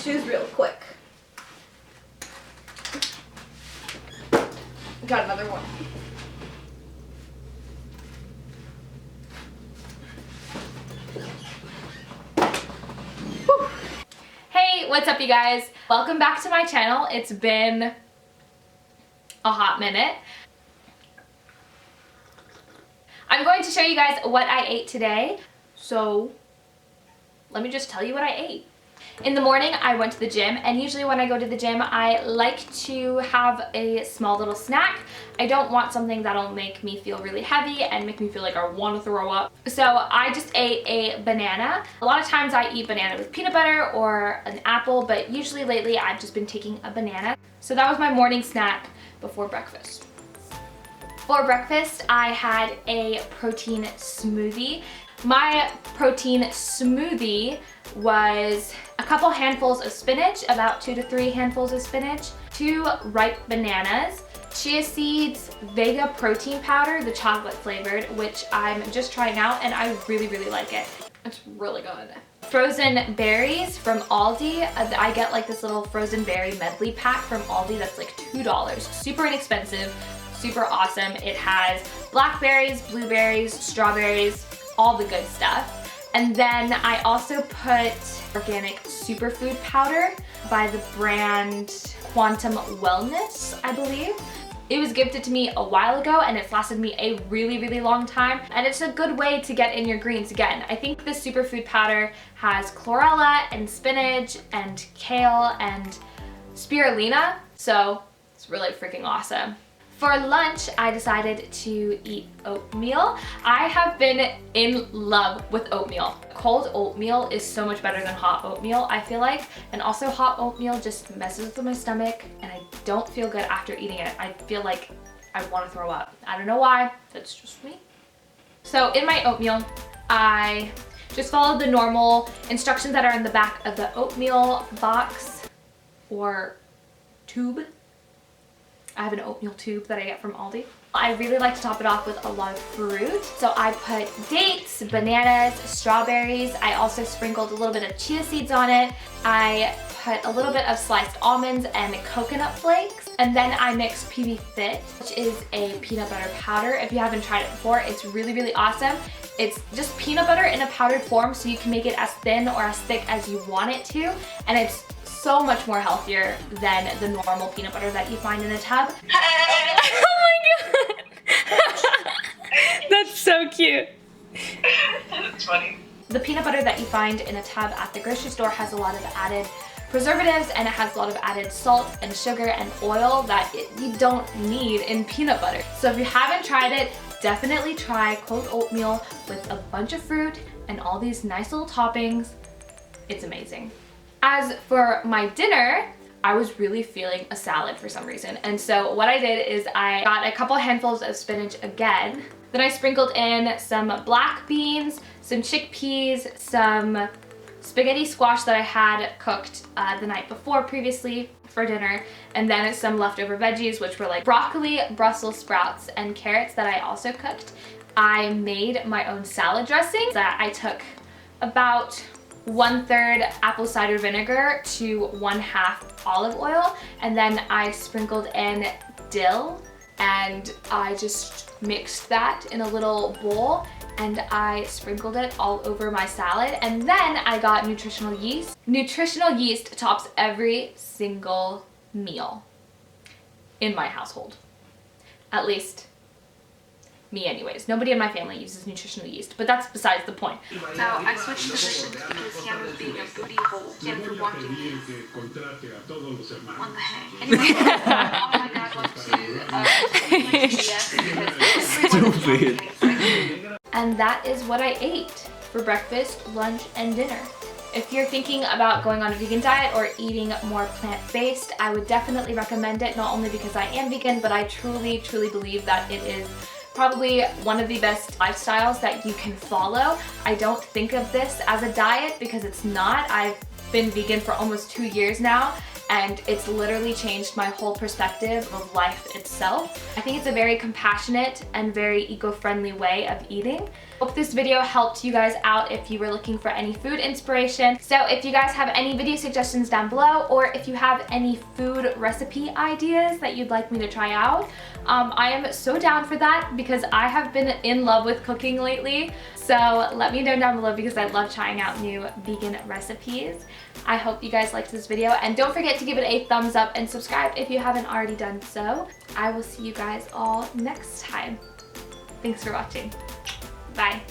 shoes real quick. Got another one. Whew. Hey, what's up you guys? Welcome back to my channel. It's been a hot minute. I'm going to show you guys what I ate today. So let me just tell you what I ate. In the morning, I went to the gym, and usually when I go to the gym, I like to have a small little snack. I don't want something that'll make me feel really heavy and make me feel like I want to throw up. So I just ate a banana. A lot of times I eat banana with peanut butter or an apple, but usually lately I've just been taking a banana. So that was my morning snack before breakfast. For breakfast, I had a protein smoothie. My protein smoothie was a couple handfuls of spinach, about 2 to 3 handfuls of spinach, 2 ripe bananas, chia seeds, Vega protein powder, the chocolate flavored, which I'm just trying out and I really, really like it. It's really good. Frozen berries from Aldi. I get like this little frozen berry medley pack from Aldi that's like $2. Super inexpensive, super awesome. It has blackberries, blueberries, strawberries, all the good stuff. And then I also put organic superfood powder by the brand Quantum Wellness, I believe. It was gifted to me a while ago and it's lasted me a really, really long time. And it's a good way to get in your greens again. I think the superfood powder has chlorella and spinach and kale and spirulina. So it's really freaking awesome. For lunch, I decided to eat oatmeal. I have been in love with oatmeal. Cold oatmeal is so much better than hot oatmeal, I feel like. And also hot oatmeal just messes with my stomach and I don't feel good after eating it. I feel like I want to throw up. I don't know why, that's just me. So in my oatmeal, I just followed the normal instructions that are in the back of the oatmeal box or tube. I have an oatmeal tube that I get from Aldi. I really like to top it off with a lot of fruit. So I put dates, bananas, strawberries. I also sprinkled a little bit of chia seeds on it. I put a little bit of sliced almonds and coconut flakes. And then I mixed PB Fit, which is a peanut butter powder. If you haven't tried it before, it's really, really awesome. It's just peanut butter in a powdered form, so you can make it as thin or as thick as you want it to. And it's so much more healthier than the normal peanut butter that you find in a tub. Oh my god! That's so cute. That's funny. The peanut butter that you find in a tub at the grocery store has a lot of added preservatives and it has a lot of added salt and sugar and oil that you don't need in peanut butter. So if you haven't tried it, definitely try cold oatmeal with a bunch of fruit and all these nice little toppings. It's amazing. As for my dinner, I was really feeling a salad for some reason. And so what I did is I got a couple handfuls of spinach again. Then I sprinkled in some black beans, some chickpeas, some spaghetti squash that I had cooked the night before previously for dinner, and then some leftover veggies, which were like broccoli, Brussels sprouts, and carrots that I also cooked. I made my own salad dressing that I took about 1/3 apple cider vinegar to 1/2 olive oil, and then I sprinkled in dill and I just mixed that in a little bowl and I sprinkled it all over my salad. And then I got nutritional yeast. Nutritional yeast tops every single meal in my household. At least me anyways. Nobody in my family uses nutritional yeast, but that's besides the point. So I switched positions because Cam was being a booty hole. Cam for wanting his... What the heck? Anyway, oh my god, went to Stupid. And that is what I ate for breakfast, lunch, and dinner. If you're thinking about going on a vegan diet or eating more plant-based, I would definitely recommend it, not only because I am vegan, but I truly, truly believe that it is probably one of the best lifestyles that you can follow. I don't think of this as a diet because it's not. I've been vegan for almost 2 years now and it's literally changed my whole perspective of life itself. I think it's a very compassionate and very eco-friendly way of eating. Hope this video helped you guys out if you were looking for any food inspiration. So if you guys have any video suggestions down below, or if you have any food recipe ideas that you'd like me to try out, I am so down for that because I have been in love with cooking lately. So let me know down below because I love trying out new vegan recipes. I hope you guys liked this video, and don't forget to give it a thumbs up and subscribe if you haven't already done so. I will see you guys all next time. Thanks for watching. Bye.